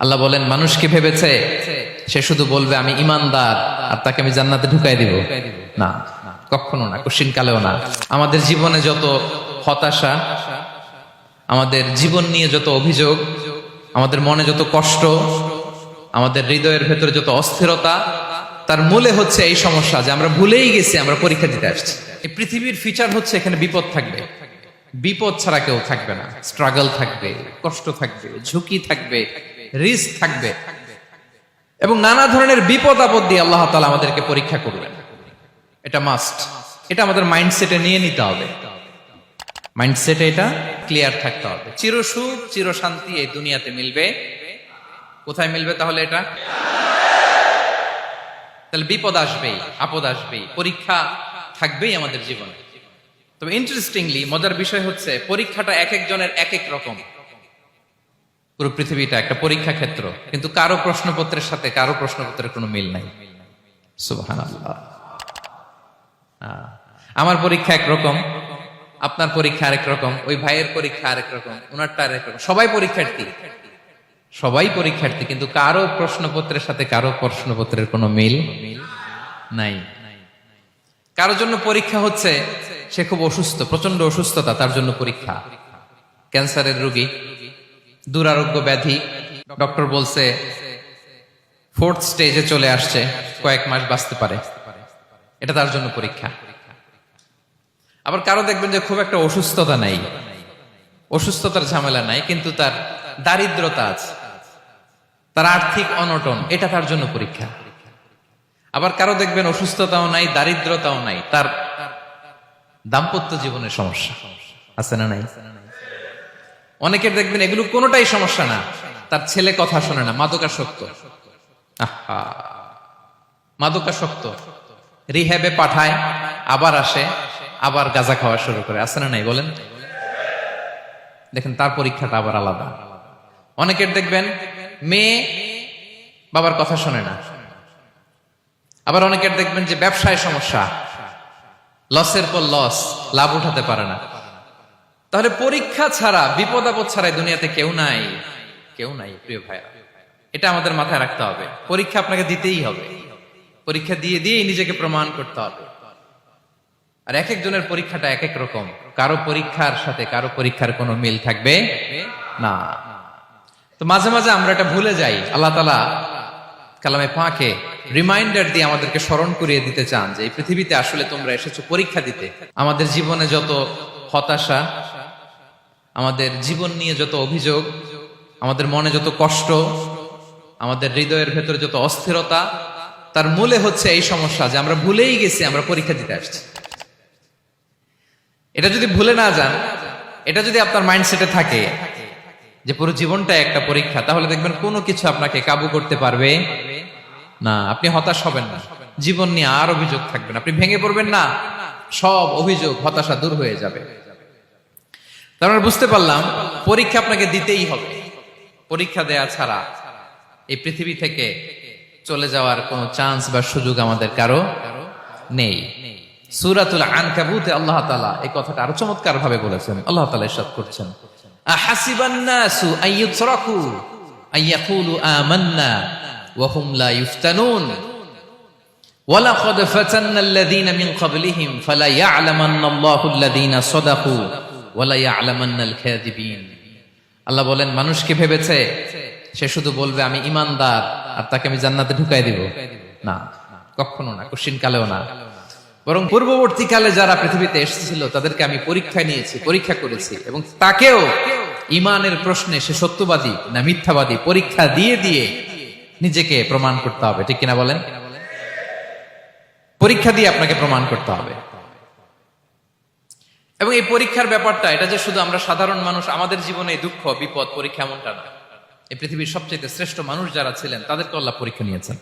আল্লাহ বলেন মানুষ কি ভেবেছে সে শুধু বলবে আমি ইমানদার আর তাকে আমি জান্নাতে ঢুকাই দিব? না, কখনো না, কোশ্চিন কালেও না। আমাদের জীবনে যত হতাশা, আমাদের জীবন নিয়ে যত অভিযোগ, আমাদের মনে যত কষ্ট, আমাদের হৃদয়ের ভেতরে যত অস্থিরতা, তার মূলে হচ্ছে এই সমস্যা যে আমরা ভুলেই গেছি আমরা পরীক্ষা দিতে আসছি। এই পৃথিবীর ফিচার হচ্ছে এখানে বিপদ থাকবে, বিপদ ছাড়া কেউ থাকবে না। স্ট্রাগল থাকবে, কষ্ট থাকবে, ঝুঁকি থাকবে, রিস্ক থাকবে, এবং নানা ধরনের বিপদ আপদ দিয়ে আল্লাহ তাআলা আমাদেরকে পরীক্ষা করবেন। এটা মাস্ট, এটা আমাদের মাইন্ডসেটে নিয়ে নিতে হবে। মাইন্ডসেটে এটা ক্লিয়ার থাকতে হবে। চিরসুখ চিরশান্তি এই দুনিয়াতে মিলবে, কোথায় মিলবে তাহলে? এটা তাহলে বিপদ আসবেই, আপদ আসবেই, পরীক্ষা থাকবেই আমাদের জীবনে। তবে ইন্টারেস্টিংলি মজার বিষয় হচ্ছে পরীক্ষাটা এক একজনের এক এক রকম। পুরো পৃথিবীটা একটা পরীক্ষা ক্ষেত্র, কিন্তু কারো প্রশ্নপত্রের সাথে কারো প্রশ্নপত্রের কোনো মিল নাই। সুবহানাল্লাহ। আমার পরীক্ষা একরকম, আপনার পরীক্ষা আরেক রকম, ওই ভাইয়ের পরীক্ষা আরেক রকম, ওনারটা আরেক রকম। সবাই পরীক্ষার্থী, সবাই পরীক্ষার্থী, কিন্তু কারো প্রশ্নপত্রের সাথে কারো প্রশ্নপত্রের কোনো মিল নাই। কারোর জন্য পরীক্ষা হচ্ছে সে খুব অসুস্থ, প্রচন্ড অসুস্থতা, তার জন্য পরীক্ষা। ক্যান্সারের রোগী, দুরারোগ্য ব্যাধি, ডক্টর বলছে 4th স্টেজে চলে আসছে, কয়েক মাস বাঁচতে পারে, এটা তার জন্য পরীক্ষা। আবার কারো দেখবেন যে খুব একটা অসুস্থতা নাই, অসুস্থতার ঝামেলা নাই, কিন্তু তার দারিদ্রতা আছে, তার আর্থিক অনটন, এটা তার জন্য পরীক্ষা। আবার কারো দেখবেন অসুস্থতাও নাই, দারিদ্রতাও নাই, তার দাম্পত্য জীবনের সমস্যা আছে না নাই? অনেকের দেখবেন এগুলো কোনোটাই সমস্যা না, তার ছেলে কথা শোনে না, মাদকাসক্ত। মাদকাসক্ত, রিহ্যাবে পাঠায়, আবার আসে, আবার গাঁজা খাওয়া শুরু করে, আছে না নাই বলেন? দেখেন তার পরীক্ষাটা আবার আলাদা। অনেকের দেখবেন মেয়ে বাবার কথা শোনে না। আবার অনেকের দেখবেন যে ব্যবসায় সমস্যা, লসের পর লস, লাভ উঠাতে পারে না। তাহলে পরীক্ষা ছাড়া, বিপদ আপদ ছাড়াই দুনিয়াতে কেউ নাই, কেউ নাই প্রিয় ভাইয়া। এটা আমাদের মাথায় রাখতে হবে। পরীক্ষা আপনাকে দিতেই হবে, পরীক্ষা দিয়ে দিয়েই নিজেকে প্রমাণ করতে হবে। আর এক একজনের পরীক্ষাটা এক এক রকম, কারো পরীক্ষার সাথে কারো পরীক্ষার কোনো মিল থাকবে না। তো মাঝে মাঝে আমরা এটা ভুলে যাই। আল্লাহ তাআলা কালামে পাকে রিমাইন্ডার দিয়ে আমাদেরকে স্মরণ করিয়ে দিতে চান যে এই পৃথিবীতে আসলে তোমরা এসেছো পরীক্ষা দিতে। আমাদের জীবনে যত হতাশা, আমাদের জীবন নিয়ে যত অভিযোগ, আমাদের মনে যত কষ্ট, আমাদের হৃদয়ের ভেতরে যত অস্থিরতা, তার মূলে হচ্ছে এই সমস্যা যে আমরা ভুলেই গেছি আমরা পরীক্ষা দিতে আসছি। এটা যদি ভুলে না যান, এটা যদি আপনার মাইন্ডসেটে থাকে যে পুরো জীবনটা একটা পরীক্ষা, তাহলে দেখবেন কোনো কিছু আপনাকে কাবু করতে পারবে না। আপনি হতাশ হবেন না, জীবন নিয়ে আর অভিযোগ থাকবে না, আপনি ভেঙে পড়বেন না, সব অভিযোগ হতাশা দূর হয়ে যাবে। তারপর বুঝতে পারলাম পরীক্ষা আপনাকে দিতেই হবে। পরীক্ষা দেয়া ছাড়া এই পৃথিবী থেকে চলে যাওয়ার কোনো চান্স বা সুযোগ আমাদের কারো নেই। সূরাতুল আনকাবুতে আল্লাহ তাআলা এই কথাটা আরো চমৎকার ভাবে বলেছেন। আল্লাহ তাআলা ইরশাদ করছেন, আহাসিবান নাসু আইয়ুতরাকু আইয়াকুলু আমান্না ওয়া হুম লা ইফতানুন ওয়ালাকাদ ফাতান্নাল্লাযীনা মিন ক্বাবলিহিম ফালা ইয়া'লামান্নাল্লাহু আল্লাযীনা সাদাকু ওয়া লা ইয়া'লামান্নাল কাযিবিন। আল্লাহ বলেন মানুষ কি ভেবেছে সে শুধু বলবে আমি ইমানদার আর তাকে আমি জান্নাতে ঢুকাই দিব? না, কখনো না, কোশ্চিন কালেও না। বরং পূর্ববর্তী কালে যারা পৃথিবীতে এসেছিল তাদেরকে আমি পরীক্ষা নিয়েছি, পরীক্ষা করেছি, এবং তাকেও ইমানের প্রশ্নে সে সত্যবাদী না মিথ্যাবাদী পরীক্ষা দিয়ে দিয়ে নিজেকে প্রমাণ করতে হবে। ঠিক কিনা বলেন? পরীক্ষা দিয়ে আপনাকে প্রমাণ করতে হবে। এবং এই পরীক্ষার ব্যাপারটা, এটা যে শুধু আমরা সাধারণ মানুষ আমাদের জীবনে দুঃখ বিপদ পরীক্ষা এমনটা না। এই পৃথিবীর সবচেয়ে শ্রেষ্ঠ মানুষ যারা ছিলেন তাদেরকে আল্লাহ পরীক্ষা নিয়েছেন।